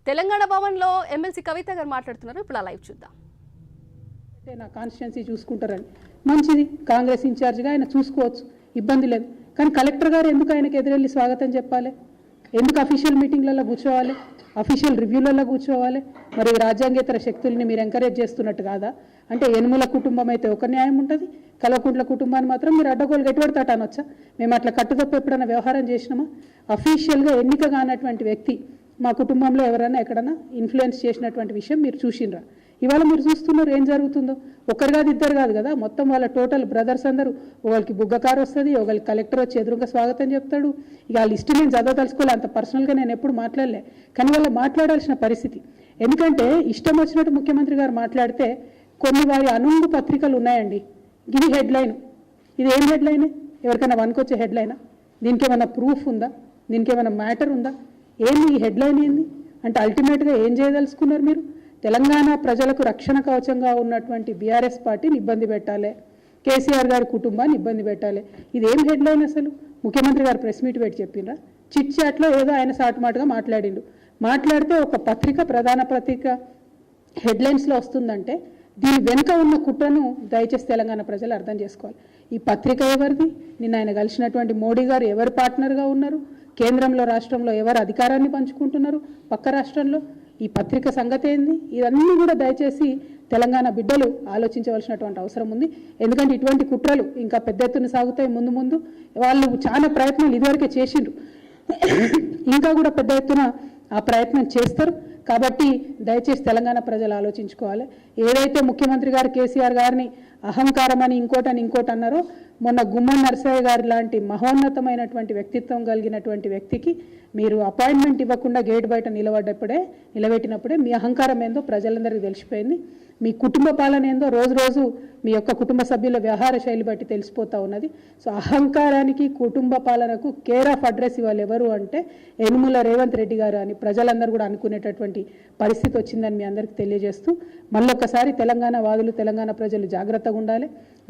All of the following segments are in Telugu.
తెలంగాణ భవన్లో ఎమ్మెల్సీ కవిత గారు మాట్లాడుతున్నారు. ఇప్పుడు లైవ్ చూద్దాం. నా కాన్స్టిట్యున్సీ చూసుకుంటారని మంచిది, కాంగ్రెస్ ఇన్ఛార్జ్గా ఆయన చూసుకోవచ్చు, ఇబ్బంది లేదు. కానీ కలెక్టర్ గారు ఎందుకు ఆయనకు ఎదురెళ్ళి స్వాగతం చెప్పాలి? ఎందుకు అఫీషియల్ మీటింగ్లలో కూర్చోవాలి, అఫీషియల్ రివ్యూలలో కూర్చోవాలి? మరి రాజ్యాంగేతర శక్తుల్ని మీరు ఎంకరేజ్ చేస్తున్నట్టు కాదా? అంటే యనుమల కుటుంబం అయితే ఒక న్యాయం ఉంటుంది, కల్వకుంట్ల కుటుంబాన్ని మాత్రం మీరు అడ్డగోలుగా ఎటుపడతాట అనొచ్చా? మేము అట్లా కట్టుతప్పు ఎప్పుడైనా వ్యవహారం చేసినామా? అఫీషియల్గా ఎన్నిక కానటువంటి వ్యక్తి మా కుటుంబంలో ఎవరైనా ఎక్కడన్నా ఇన్ఫ్లుయెన్స్ చేసినటువంటి విషయం మీరు చూసినరా? ఇవాళ మీరు చూస్తున్నారు ఏం జరుగుతుందో. ఒకరు కాదు, ఇద్దరు కాదు కదా, మొత్తం వాళ్ళ టోటల్ బ్రదర్స్ అందరూ, ఒకరికి బుగ్గకారు వస్తుంది, ఒకరికి కలెక్టర్ వచ్చి ఎదురుగా స్వాగతం చెప్తాడు. ఇక ఆ లిస్టు నేను చదవదలుచుకోవాలి, అంత పర్సనల్గా నేను ఎప్పుడు మాట్లాడలే. కానీ వాళ్ళు మాట్లాడాల్సిన పరిస్థితి. ఎందుకంటే ఇష్టం వచ్చినట్టు ముఖ్యమంత్రి గారు మాట్లాడితే కొన్ని వారి అనుంగు పత్రికలు ఉన్నాయండి. ఇది హెడ్లైన్, ఇది ఏం హెడ్లైన్? ఎవరికైనా వనుకొచ్చే హెడ్లైనా? దీనికి ఏమైనా ప్రూఫ్ ఉందా? దీనికి ఏమైనా మ్యాటర్ ఉందా? ఏంది ఈ హెడ్లైన్? ఏంది అంటే అల్టిమేట్గా ఏం చేయదలుచుకున్నారు మీరు? తెలంగాణ ప్రజలకు రక్షణ కవచంగా ఉన్నటువంటి బీఆర్ఎస్ పార్టీని ఇబ్బంది పెట్టాలి, కేసీఆర్ గారి కుటుంబాన్ని ఇబ్బంది పెట్టాలి. ఇదేం హెడ్లైన్ అసలు? ముఖ్యమంత్రి గారు ప్రెస్ మీట్ పెట్టి చెప్పిండ్రా? చిట్ చాట్లో ఏదో ఆయన సాటుమాటుగా మాట్లాడిండు. మాట్లాడితే ఒక పత్రిక, ప్రధాన పత్రిక హెడ్లైన్స్లో వస్తుందంటే దీని వెనుక ఉన్న కుట్రను దయచేసి తెలంగాణ ప్రజలు అర్థం చేసుకోవాలి. ఈ పత్రిక ఎవరిది? నిన్న ఆయన కలిసినటువంటి మోడీ గారు ఎవరు పార్ట్నర్గా ఉన్నారు? కేంద్రంలో రాష్ట్రంలో ఎవరు అధికారాన్ని పంచుకుంటున్నారు? పక్క రాష్ట్రంలో ఈ పత్రిక సంగతి ఏంది? ఇవన్నీ కూడా దయచేసి తెలంగాణ బిడ్డలు ఆలోచించవలసినటువంటి అవసరం ఉంది. ఎందుకంటే ఇటువంటి కుట్రలు ఇంకా పెద్ద ఎత్తున సాగుతాయి ముందు ముందు. వాళ్ళు చాలా ప్రయత్నాలు ఇదివరకే చేసిండ్రు, ఇంకా కూడా పెద్ద ఎత్తున ఆ ప్రయత్నం చేస్తారు. కాబట్టి దయచేసి తెలంగాణ ప్రజలు ఆలోచించుకోవాలి. ఏదైతే ముఖ్యమంత్రి గారు కేసీఆర్ గారిని అహంకారం అని ఇంకోటి అన్నారో, మొన్న గుమ్మన్ నరసయ్య గారి లాంటి మహోన్నతమైనటువంటి వ్యక్తిత్వం కలిగినటువంటి వ్యక్తికి మీరు అపాయింట్మెంట్ ఇవ్వకుండా గేట్ బయట నిలబెట్టినప్పుడే మీ అహంకారం ఏందో ప్రజలందరికీ తెలిసిపోయింది. మీ కుటుంబ పాలన ఏందో రోజు రోజు మీ యొక్క కుటుంబ సభ్యుల వ్యవహార శైలి బట్టి తెలిసిపోతూ ఉన్నది. సో అహంకారానికి, కుటుంబ పాలనకు కేర్ ఆఫ్ అడ్రస్ ఇవ్వాలి ఎవరు అంటే యనుమల రేవంత్ రెడ్డి గారు అని ప్రజలందరూ కూడా అనుకునేటటువంటి పరిస్థితి వచ్చిందని మీ అందరికీ తెలియజేస్తూ, మళ్ళొకసారి తెలంగాణ వాదులు, తెలంగాణ ప్రజలు జాగ్రత్తగా ఉండాలి.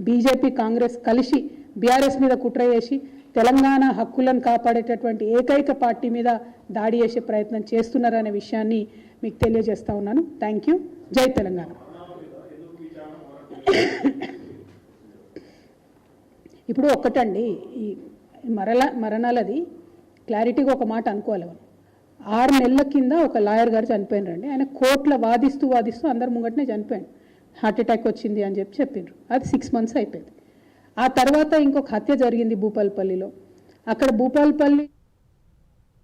బీజేపీ, కాంగ్రెస్ కలిసి బీఆర్ఎస్ మీద కుట్ర చేసి తెలంగాణ హక్కులను కాపాడేటటువంటి ఏకైక పార్టీ మీద దాడి చేసే ప్రయత్నం చేస్తున్నారనే విషయాన్ని మీకు తెలియజేస్తా ఉన్నాను. Thank you. జై తెలంగాణ. ఇప్పుడు ఒక్కటండి, ఈ మరణాలది క్లారిటీగా ఒక మాట అనుకోవాలి. 6 నెలల కింద ఒక లాయర్ గారు చనిపోయినారండి. ఆయన కోర్టులో వాదిస్తూ అందరి ముంగటనే చనిపోయాడు. హార్ట్ అటాక్ వచ్చింది అని చెప్పిండ్రు. అది 6 మంత్స్ అయిపోయింది. ఆ తర్వాత ఇంకొక హత్య జరిగింది భూపాలపల్లిలో. అక్కడ భూపాలపల్లి